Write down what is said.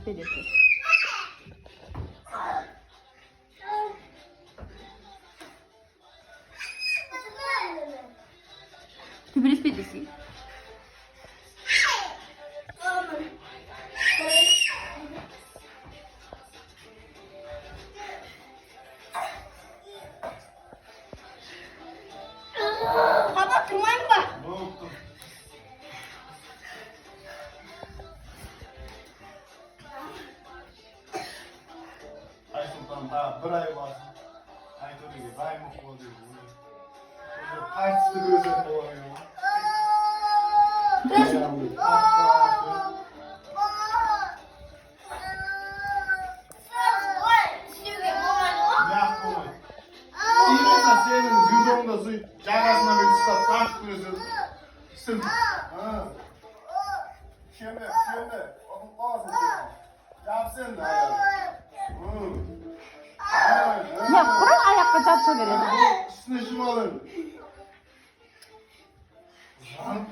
Belirtir. Hibris belirsi. Baba kırmayın mı? Ne oldu? Ay sultan ta bir ay var. Ay tabii ki bay mı oluyor? Burada kaçtı gözü oluyor. Senin yüzünde su cagazına bir tutar taş gözü. Sın. Ha. Şimdi. Oğlum ağzını. Yapsın da. Ya kurun ayakta çarpsa verelim. Sıçmışım alın. Var mı?